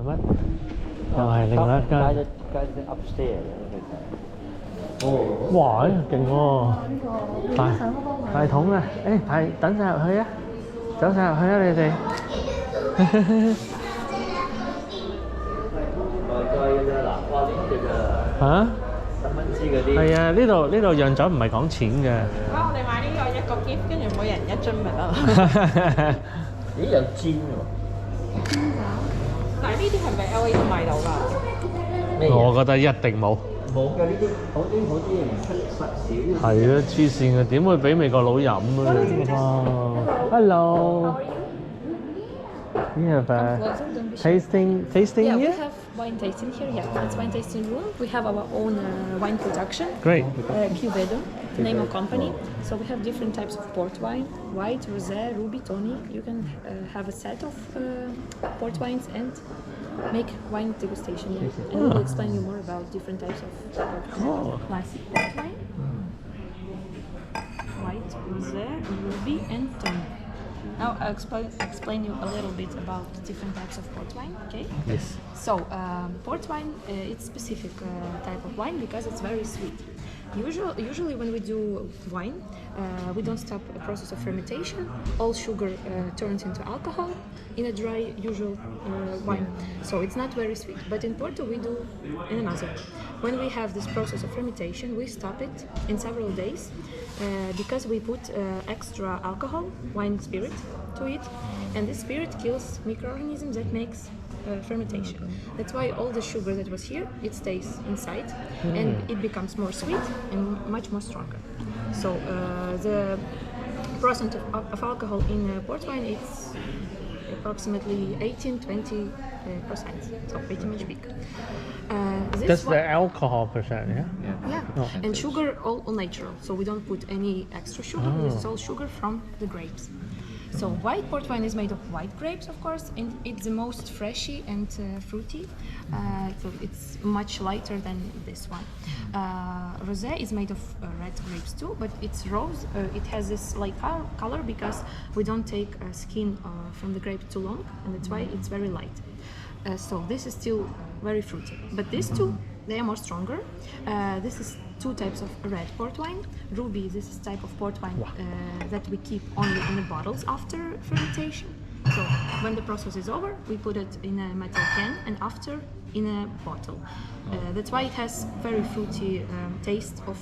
乜？又係另外一間。哇！勁喎，大桶啊！等晒入去啊！走晒入去啊！你哋。嚇？10蚊支嗰啲。係啊，呢度釀酒唔係講錢嘅。我哋買呢個一個 gift， 跟住每人一樽咪得啦。咦，有煎喎？但係呢啲係咪 LA 都買到㗎？我覺得一定冇。冇嘅呢啲，好啲唔出實少。係啊，黐線嘅，點會俾美國佬飲啊？Hello。We have a tasting Yeah, we here? have wine tasting here. Yeah, it's wine tasting room. We have our own wine production. Great. Cubedo, the name of company. So we have different types of port wine: white, rosé, ruby, tawny. You can have a set of port wines and make wine degustation. Yeah. And we will explain you more about different types of port wine. Oh. Classic port wine, white, rosé, ruby, and tawny. Now I'll explain you a little bit about different types of port wine, okay? Yes. So, port wine, it's specific type of wine because it's very sweet. Usually when we do wine, we don't stop a process of fermentation. All sugar turns into alcohol in a dry, usual wine. So it's not very sweet. But in Porto we do in another. When we have this process of fermentation, we stop it in several days because we put extra alcohol, wine spirit, to it. And this spirit kills microorganisms that makes fermentation. That's why all the sugar that was here, it stays inside and it becomes more sweet and much more stronger. So the percent of alcohol in port wine is approximately 18-20%, so pretty much big. That's the alcohol percent, yeah? Yeah, Oh. and sugar all natural, so we don't put any extra sugar. This is all sugar from the grapes. So white port wine is made of white grapes, of course, and it's the most freshy and fruity. So it's much lighter than this one. Rosé is made of red grapes too, but it's rose. It has this light color because we don't take skin from the grape too long, and that's why it's very light. So this is still very fruity. But these two, they are more stronger. This is two types of red port wine. Ruby, this is type of port wine that we keep only in the bottles after fermentation. So when the process is over, we put it in a metal can and after in a bottle. That's why it has very fruity taste of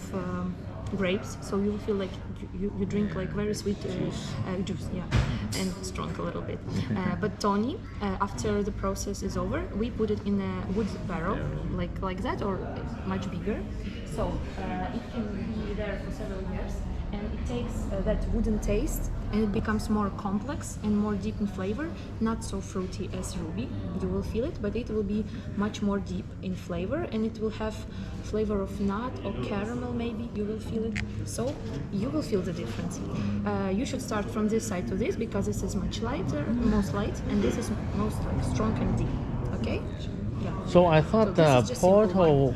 grapes, so you feel like you drink like very sweet juice, yeah, and strong a little bit. But tawny, after the process is over, we put it in a wood barrel, like that, or much bigger. So it can be there for several years, and it takes that wooden taste, and it becomes more complex and more deep in flavor. Not so fruity as ruby, you will feel it, but it will be much more deep in flavor, and it will have flavor of nut or caramel, maybe you will feel it. So you will feel the difference. You should start from this side to this because this is much lighter, most light, and this is most strong and deep. Okay. Yeah. So I thought So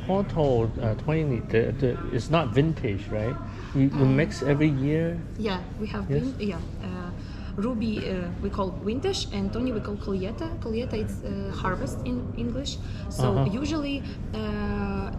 Porto 20 is not vintage, right? You mix every year. Yeah, we have been. Yeah, ruby we call vintage, and tawny we call colheita. Colheita is harvest in English. So usually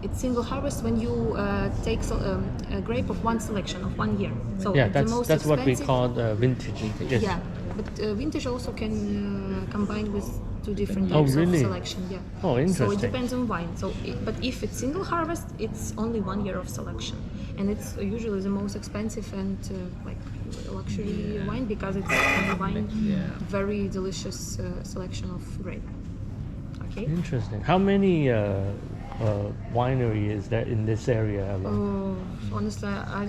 it's single harvest when you take a grape of one selection of 1 year. So Yeah, the most that's what we expensive- call vintage. Yes. Yeah, but vintage also can combine with two different Oh, types really? of selection. Yeah. Oh, So it interesting. depends on wine. So, but if it's single harvest, it's only 1 year of selection, and it's usually the most expensive and like luxury wine because it's wine very delicious selection of grape. Okay. Interesting. How many winery is there in this area alone? Oh, honestly, I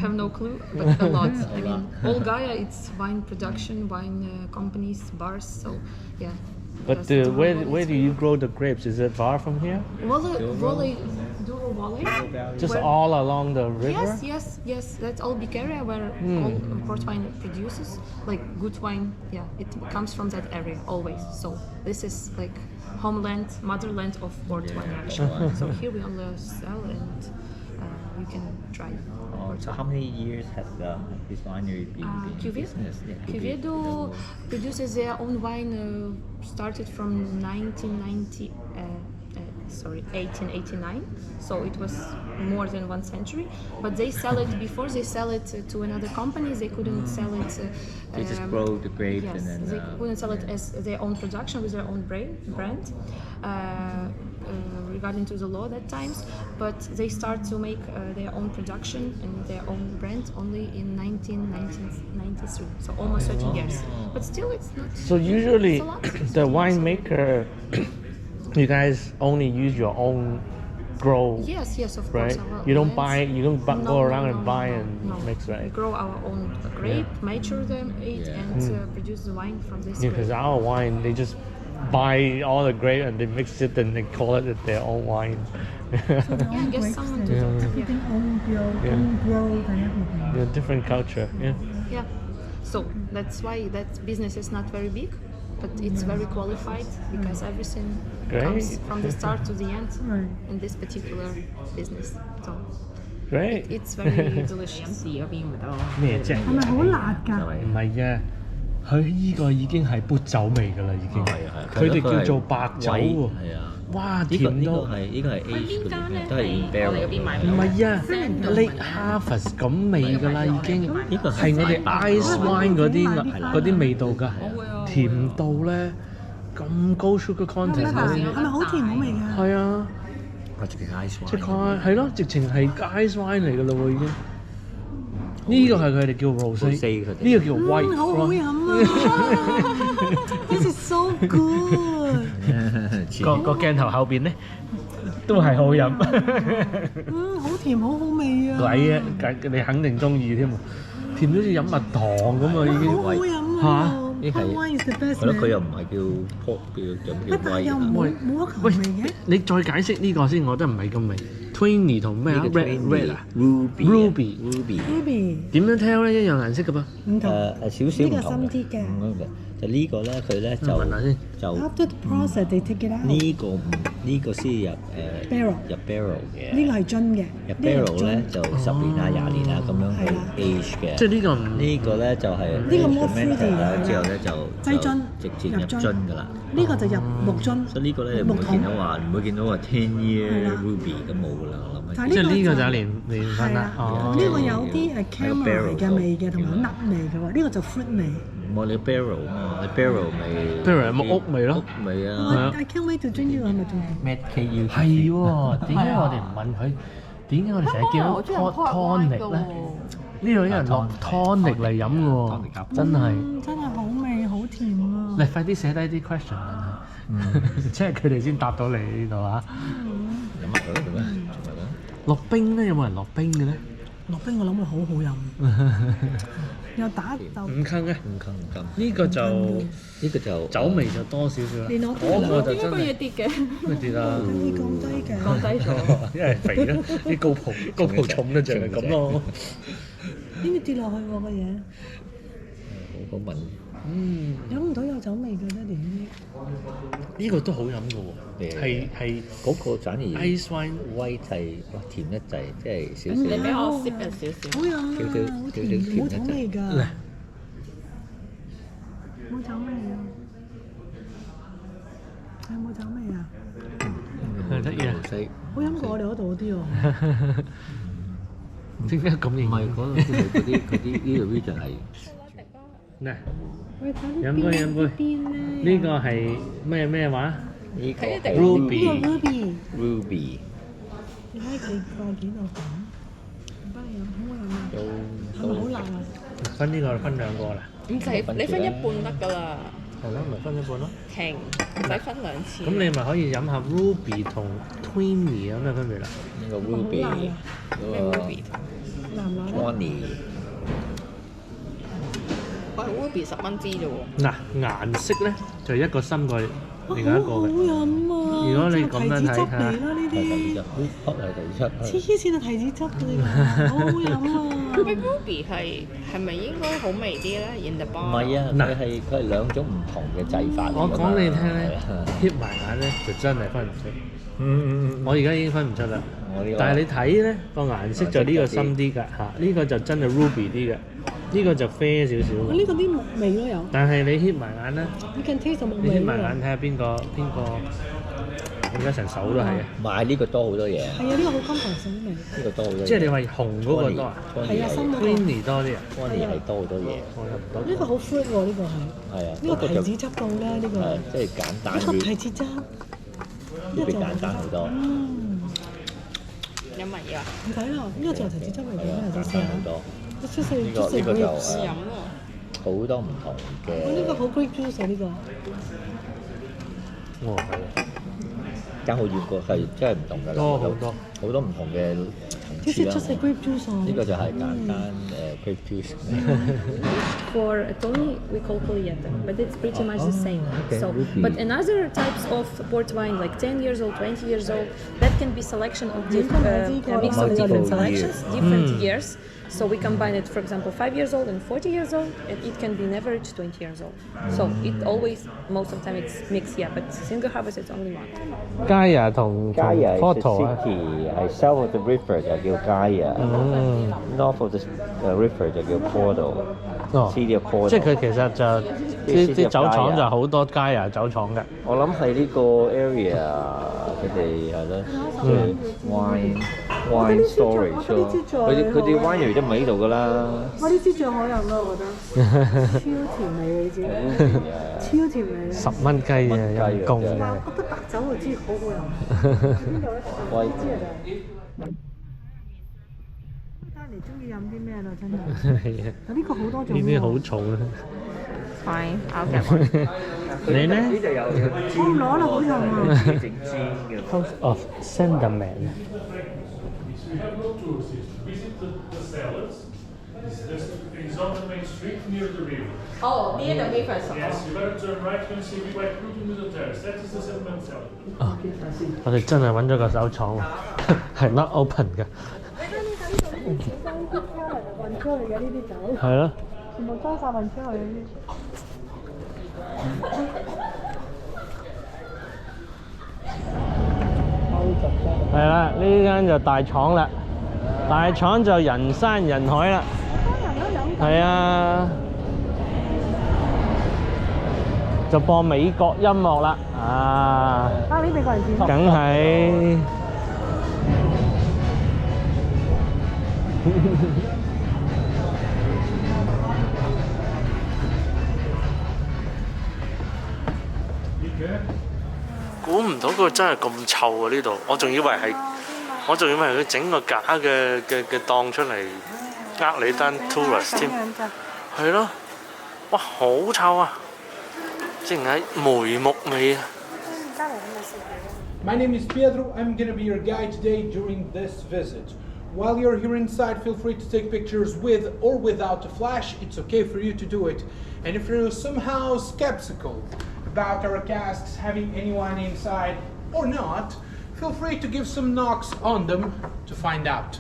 have no clue, but a lot. I mean, all Gaia, it's wine production, wine companies, bars. So, yeah. But Yes, it's a where whole do you grow the grapes? Is it far from here? Valley. Just Where- all along the river? Yes. That's all big area where all port wine produces, like good wine. Yeah, it comes from that area always. So this is like homeland, motherland of port wine actually. So here we only sell and you can try. So how many years has this winery been in Cuvée? business? Quevedo produces their own wine started from 1889, so it was more than 1 century. But they sell it before they sell it to another company. They couldn't sell it. They just grow the grapes Yes, and then they couldn't sell it as their own production with their own brand. Regarding to the law that times, but they start to make their own production and their own brand only in 1993, so almost 30 years. But still, it's not. So usually, it's a lot. the winemaker, you guys only use your own grow, Yes, of course. right? our You don't lands. buy, you don't go around and buy and no. mix, We right? grow our own grape, mature them, and produce the wine from this Yeah, because grape. our wine, they just buy all the grape and they mix it and they call it their own wine. I guess someone did that. everything own growth and everything. Yeah, different culture. Yeah. Yeah. So that's why that business is not very big, but it's very qualified because everything Great. comes from the start to the end Right. in this particular business. So Great. it's very delicious. 試嗰邊咪得咯。咩啫？係咪好辣㗎？唔係嘅，佢依個已經係砵酒味㗎啦，已經。係啊佢哋叫做白酒喎。係啊，哇，呢個甜到〜係 age 嗰啲咩，都係我哋嗰邊買唔係啊，你 harvest 咁味㗎啦已經，呢個係我哋 ice wine 嗰啲味道㗎，會啊甜到咧咁高 sugar content 嗰啲，係咪好甜好味㗎？係啊，我直情 ice 即 wine。係咯，直情係 ice wine 嚟㗎啦喎已經。呢個係佢哋叫 rosé， Rosé 佢哋呢個叫 white 好好 rum。飲啊！This is so good。個鏡頭後邊咧都係好飲。好甜好好味啊！鬼啊！你肯定中意添喎，甜到好似飲蜜糖咁啊已經。好好飲嚇啊！呢係 Wine is the best 係咯，佢又 man。唔係叫 port，叫但係又 wine 冇啊。冇一喂球味嘅。，你再解釋呢個先，我覺得唔係咁味。Twinny 同咩啊呢個？Red 啊 Ruby ？Ruby點樣 tell 咧？一樣顏色㗎噃。唔同。少少唔同呢個深啲嘅唔同嘅就呢個咧，佢咧就聞下先就 After the process, they take it out。呢個先入 Barrel 入 barrel 嘅。呢個係樽嘅。入 barrel 咧就10年啊、20年啊咁樣去係啦 age 嘅。即係呢個唔呢個咧就係呢個 more fruity 啦，嘅之後咧就擠樽直接入樽㗎啦。呢個就入木樽。所以呢個咧你唔會見到話10 year 係啦 ruby 咁冇㗎啦，我諗係。但係即係呢個就就年份係啦。啦。哦，呢個有啲caramel 嘅味嘅，同埋 nut 味嘅喎。呢個就 fruit 味。冇你 barrel 啊，你 barrel 咪 barrel 有木屋味咯屋味啊。I can't wait to drink 呢個係咪仲係？ Mad KU 係喎，點解我哋唔問佢？點解我哋成日見到 tonic 咧？呢度有人落 tonic 嚟飲嘅喎，真係。真係好味，好甜啊！你快啲寫低啲 question 問佢，即係佢哋先答到你呢度啊！飲埋佢做咩？做咩咧？落冰咧，有冇人落冰嘅咧？落冰我諗會好好飲，又打就五坑啊！唔襟。呢個就呢個就酒味就多少少啦。連我都嗰個就真個嘢係跌嘅，咩跌啊？會降低嘅。降低咗。因為肥啦，啲高葡重咧就係咁咯。點會跌落去喎個嘢？好聞。飲唔到有酒味嘅爹哋呢呢個都好飲嘅喎，係嗰個反而 ice wine。威係哇甜一滯，即係少啲。少。俾我 sip 少少。好飲啊！好甜，冇酒味㗎。嚟冇酒味啊！有冇酒味啊？係得意啊！好飲過我哋嗰度嗰啲喎。點解咁型？唔係嗰啲呢度 region 係嗱，喂，睇飲杯飲杯邊咧？呢個係咩話？呢個呢個 Ruby Ruby， Ruby 你睇佢個幾度粉，唔得飲，好唔好飲啊？都係咪好辣啊？分呢個分兩個啦。唔使，你分一半得㗎啦，係咯，咪分一半咯。停，唔使分兩次。咁你咪可以飲下 Ruby 同 Twinny 有咩分別啦？呢個 Ruby 咩嗰個 Ruby？辣唔辣咧？ Tony 我係 Ruby 10蚊支啫喎。嗱，顏色咧就一個深過另外一個好好嘅。飲啊！如果你咁樣睇下提子汁嚟啦呢係第啲，二好係第二黐線啊提子汁嚟㗎，好好飲啊！喂 Ruby 係咪應該好味啲咧？In the 唔 bar。係啊，嗱佢係兩種唔同嘅製法嚟㗎嘛。我講你聽咧係啊，hit 埋眼咧就真係分唔出。我而家已經分唔出啦。但係你睇咧個顏色就呢個深啲㗎嚇，呢個就真係 ruby 啲嘅，呢個就啡少少嘅。呢個啲木味咯有。但係你瞇埋眼咧，你 can taste 到木你味。瞇埋眼睇下邊個，而家成手都係啊！買呢個多好多嘢。係啊，呢個好 complex 味。呢個多好多嘢。即係你話紅嗰個多啊？係啊，深嗰個。Creamy 多啲啊 Honey 係多好多嘢。呢個好 fruit 喎，呢個係。係啊。呢個提子汁到啦，呢個。係即係簡單啲。呢個提子汁。呢個簡單好多。有乜嘢啊？唔睇啦，呢個就係提子汁嚟嘅，就試下。好多。呢個就飲喎。好多唔同嘅。呢個好 grape juice 啊，呢個。哦，係啊。爭好遠個係真係唔同㗎啦，好多唔同嘅層次啦。呢個就係簡單grape juice。For Tony, we call Polieta, but it's pretty much the same. So, but another types of port wine, like 10 years old, 20 years old, that can be selection of a mix of different selections, different years. So we combine it, for example, 5 years old and 40 years old, and it can be an average 20 years old. So it always, most of the time, it's mixed, yeah. But single harvest, it's only one. Gaia 同 Porto 啊，係 south of the river 就叫 Gaia，north of the river 就叫 Porto。City of Porto。即係佢其實就啲酒廠就好多 Gaia 酒廠嘅。我諗係呢個 area 佢哋係咯，即係 wine storage 咯。佢哋 winery 都唔喺呢度㗎啦。我呢支最可飲啦，我覺得。超甜味你知？超甜味。10蚊雞啊，陰公嘅。我覺得白酒就知好好飲。邊度咧？我知啊就。睇嚟中意飲啲咩啦，真係。係啊。呢個好多種。呢啲好重啊。Fine, I'll get one. 你咧？我唔攞啦，好重啊。整煎嘅。House of Sandman。We have no tours here. Visit the cellars. It's on the main street near the river. Oh, near the river. Yes, you better turn right when you see the white fruit in the terrace. That is the Sandman cellar. 啊！我哋真係揾咗個酒廠喎，係 not open 嘅。運出去嘅呢啲酒。係咯。全部裝晒運出去呢啲。係啦，呢間就大廠啦，大廠就人山人海啦。係啊，就播美國音樂啦，啊！呢美國人自覺。梗係。估唔到佢真係咁臭啊！呢度，我仲以為佢整個假嘅檔出嚟呃你單 tourist 添，係咯，哇好臭啊！淨係梅木味啊！ My name is Pedro. I'm going to be your guide today during this visit. While you're here inside, feel free to take pictures with or without a flash. It's okay for you to do it. And if you're somehow skeptical about our casks having anyone inside or not, feel free to give some knocks on them to find out.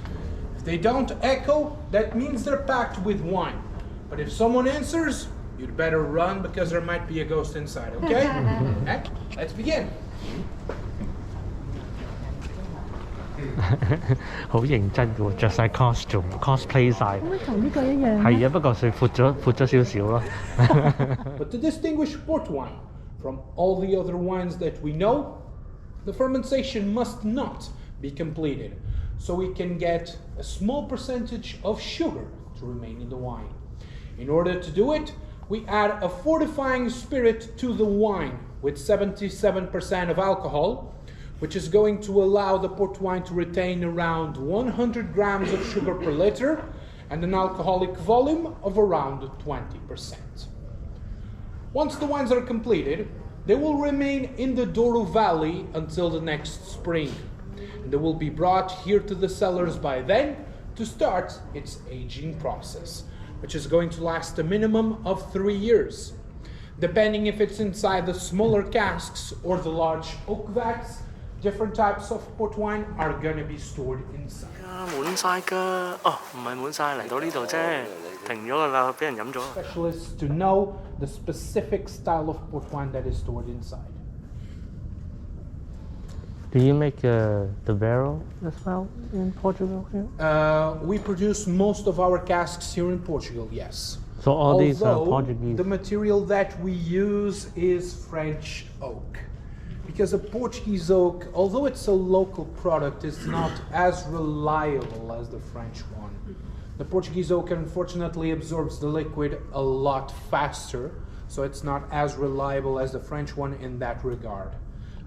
If they don't echo, that means they're packed with wine. But if someone answers, you'd better run because there might be a ghost inside, okay? Okay, let's begin. 好認真嘅喎，着晒 cosplay 晒。同呢個一樣。係啊，不過佢闊咗少少咯。But to distinguish port wine from all the other wines that we know, the fermentation must not be completed, so we can get a small percentage of sugar to remain in the wine. In order to do it, we add a fortifying spirit to the wine with 77% of alcohol, which is going to allow the port wine to retain around 100 grams of sugar per liter and an alcoholic volume of around 20%. Once the wines are completed, they will remain in the Douro Valley until the next spring. And they will be brought here to the cellars by then to start its aging process, which is going to last a minimum of 3 years. Depending if it's inside the smaller casks or the large oak vats, different types of port wine are going to be stored inside. 滿晒㗎，哦，唔係滿晒，嚟到呢度啫，停咗㗎啦，俾人飲咗。Specialists to know the specific style of port wine that is stored inside. Do you make the barrel as well in Portugal here? We produce most of our casks here in Portugal, yes. So all these are Although Portuguese. the material that we use is French oak. Because a Portuguese oak, although it's a local product, is not as reliable as the French one. The Portuguese oak unfortunately absorbs the liquid a lot faster, so it's not as reliable as the French one in that regard.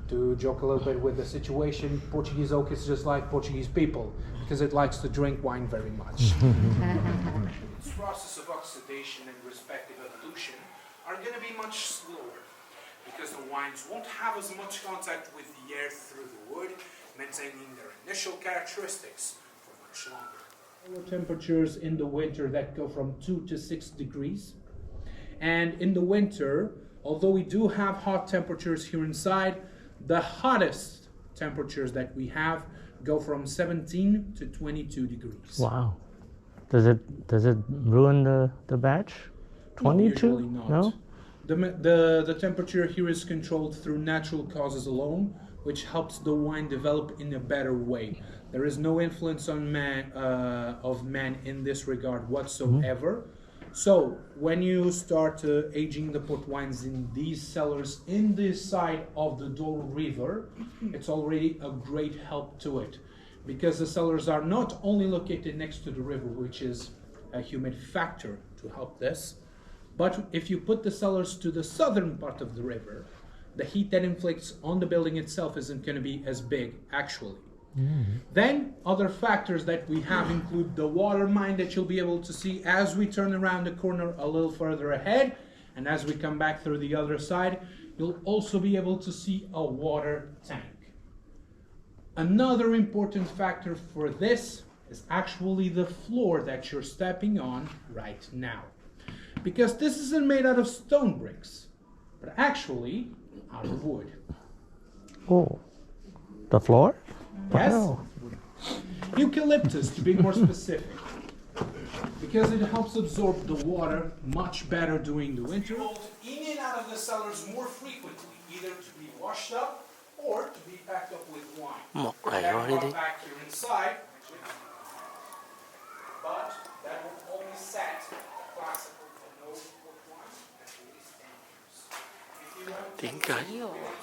To joke a little bit with the situation, Portuguese oak is just like Portuguese people, because it likes to drink wine very much. This process of oxidation and respective evolution are going to be much slower, because the wines won't have as much contact with the air through the wood, maintaining their initial characteristics for much longer. Lower temperatures in the winter that go from 2 to 6 degrees. And in the winter, although we do have hot temperatures here inside, the hottest temperatures that we have go from 17 to 22 degrees. Wow. Does it ruin the batch? 22? Usually not. No? The temperature here is controlled through natural causes alone, which helps the wine develop in a better way. There is no influence on man in this regard whatsoever. So when you start aging the port wines in these cellars in this side of the Douro River, it's already a great help to it, because the cellars are not only located next to the river, which is a humid factor to help this, but if you put the cellars to the southern part of the river, the heat that inflicts on the building itself isn't going to be as big, actually. Then other factors that we have include the water mine that you'll be able to see as we turn around the corner a little further ahead, and as we come back through the other side, you'll also be able to see a water tank. Another important factor for this is actually the floor that you're stepping on right now, because this isn't made out of stone bricks, but actually out of wood. Oh, the floor? Yes. Wow. Eucalyptus, to be more specific, because it helps absorb the water much better during the winter. In and out of the cellars more frequently, either to be washed up or to be packed up with wine. Mộc That này will đi. come back here inside, but that will only set classical vanilla port wine at least 10 years. If you want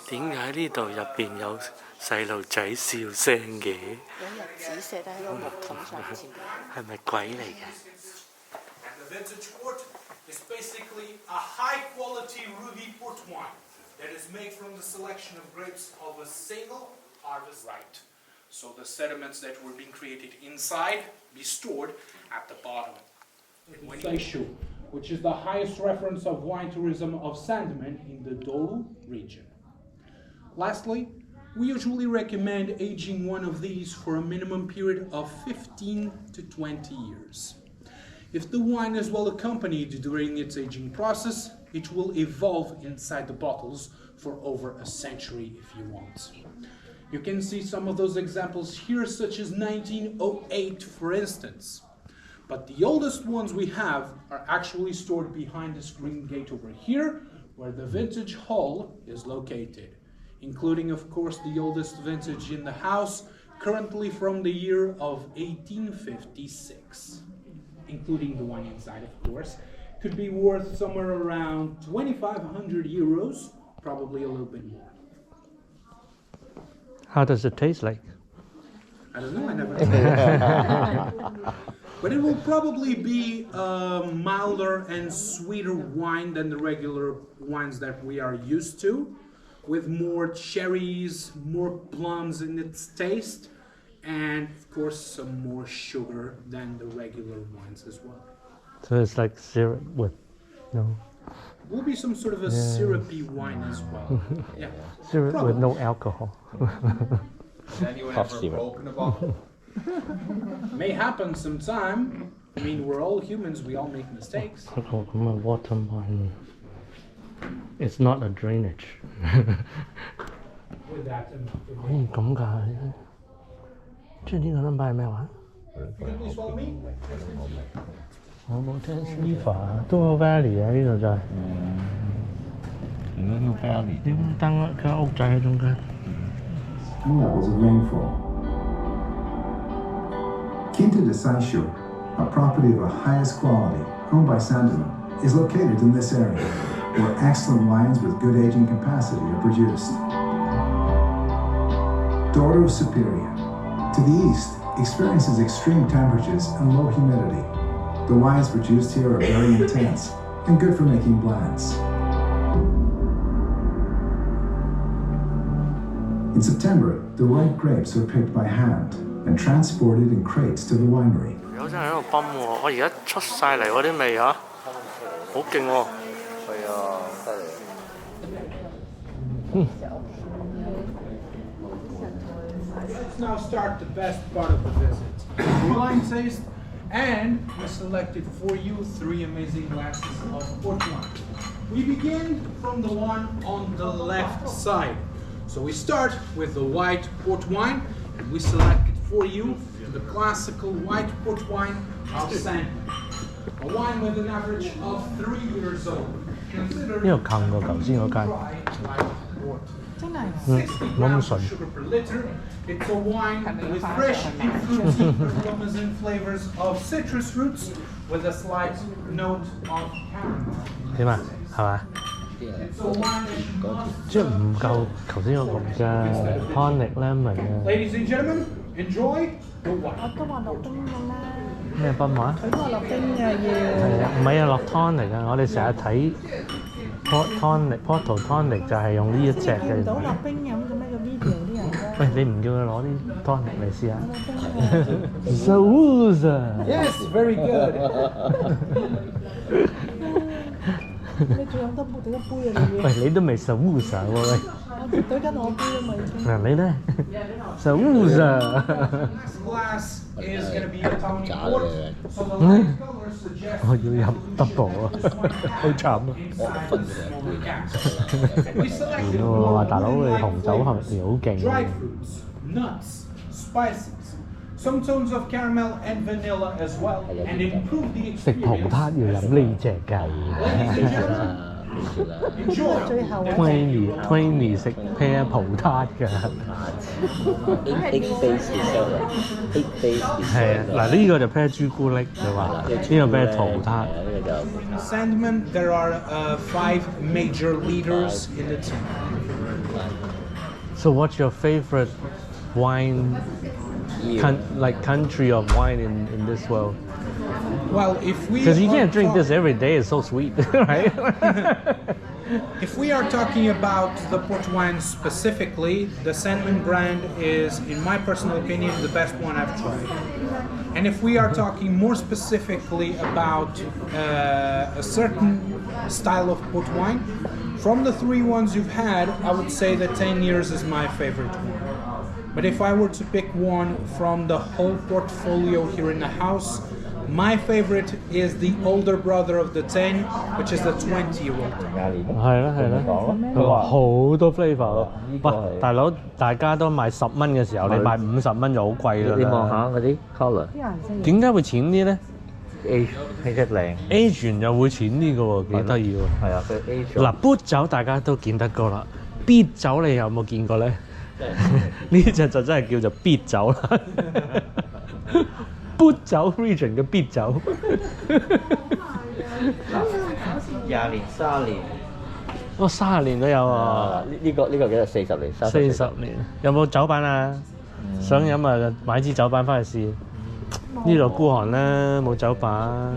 點解呢度入邊有細路仔笑聲嘅？有日子寫得喺個木桶上面。係咪鬼嚟嘅？ And the vintage port is basically a high-quality ruby port wine that is made from the selection of grapes of a single harvest right. So the sediments that were being created inside be stored at the bottom. Which is the highest reference of wine tourism of Sandeman in the Douro region. Lastly, we usually recommend aging one of these for a minimum period of 15 to 20 years. If the wine is well accompanied during its aging process, it will evolve inside the bottles for over a century if you want. You can see some of those examples here, such as 1908 for instance. But the oldest ones we have are actually stored behind this green gate over here, where the vintage hall is located, including of course the oldest vintage in the house, currently from the year of 1856. Including the one inside, of course, could be worth somewhere around 2,500 euros, probably a little bit more. How does it taste like? I don't know, I never tried. But it will probably be a milder and sweeter wine than the regular wines that we are used to, with more cherries, more plums in its taste, and of course some more sugar than the regular wines as well. So it's like syrup with no Will be some sort of a syrupy wine as well. Yeah. syrup Probably. with no alcohol. Has anyone Cough ever syrup. broken a bottle? May happen sometime. I mean, we're all humans, we all make mistakes. Oh, come on, watermelon. It's not a drainage. With that in 可以咁㗎？即係呢個 number 係咩話？ You can please follow me. 我冇聽 Sliver 都好 valley 啊！呢度就係。點解叫 valley？點燈間屋仔喺中間？ and levels of rainfall. Quinta de Saixo, a property of the highest quality, owned by Sandeman, is located in this area, where excellent wines with good aging capacity are produced. Douro Superior, to the east, experiences extreme temperatures and low humidity. The wines produced here are very intense and good for making blends. In September, the ripe grapes are picked by hand and transported in crates to the winery. 有真係喺度泵喎！我而家出晒嚟嗰啲味嚇，好勁喎！係啊，犀利。Let's now start the best part of the visit, the wine taste, and we selected for you 3 amazing glasses of port wine. We begin from the one on the left side. So we start with the white port wine, and we selected for you the classical white port wine of Sandman, a wine with an average of 3 years old. Considered 呢度近過頭先嗰間。 60 grams of sugar per liter. It's a wine with fresh and fruity aromas and flavors of citrus fruits with a slight note of caramel. 點啊？係嘛？ It's a wine that 即係唔夠頭先嗰個嘅 tonic lemon 啊！ Ladies and gentlemen, enjoy the wine. 我都話落冰㗎啦。咩賓話？佢都話落冰㗎要。係啊，唔係啊，落 tonic 啊！我哋成日睇 Porto tonic 就係用呢一隻嘅。見到落冰飲嘅咩個 video 啲人咧？喂，你唔叫佢攞啲 tonic 嚟試下 ？Sauza。 Yes, very good. 你仲飲得冇第一杯啊你？喂，你都未 Sauza 喎喂。我對緊我杯啊嘛已經。嗱你咧 Sauza。 Next glass is going to be a tonic port. So the light color suggests 我要飲 double 啊，好慘啊！ we selected 我話大佬你紅酒含量好勁。 dried fruits, nuts, spices, some tones of caramel and vanilla as well, and improve the 食葡 experience. 撻要飲呢隻計。 Ladies and gentlemen, enjoy. Twenty 食 pair 葡撻㗎。係啊，嗱呢個就 pair 朱古力佢話，呢個 pair 葡撻。 In Sandman, there are 5 major leaders in the team. So what's your favorite wine, like country of wine in this world? Well, if we Because you are can't drink this every day. It's so sweet, right? If we are talking about the port wine specifically, the Sandman brand is, in my personal opinion, the best one I've tried. And if we are talking more specifically about a certain style of port wine, from the 3 ones you've had, I would say that 10 years is my favorite one. But if I were to pick one from the whole portfolio here in the house, my favorite is the older brother of the 10, which is the 20-year-old. 係啦係啦，佢話好多 flavour。喂，大佬，大家都賣10蚊嘅時候，你賣50蚊就好貴啦。你望下嗰啲 colour，點解會淺啲咧 ？Age 氣質靚 ？Age 完又會淺啲嘅喎，幾得意喎。係啊，佢 age 嗱，boot 酒大家都見得過啦，beat 酒你有冇見過咧？呢隻就真係叫做 beat 酒啦。boot 酒 region 嘅 beat 酒。20年、30年，哦，30年都有啊！呢個幾多？40年、40年，有冇酒版啊？想飲啊，買支酒版翻去試。呢度孤寒啦，冇酒版。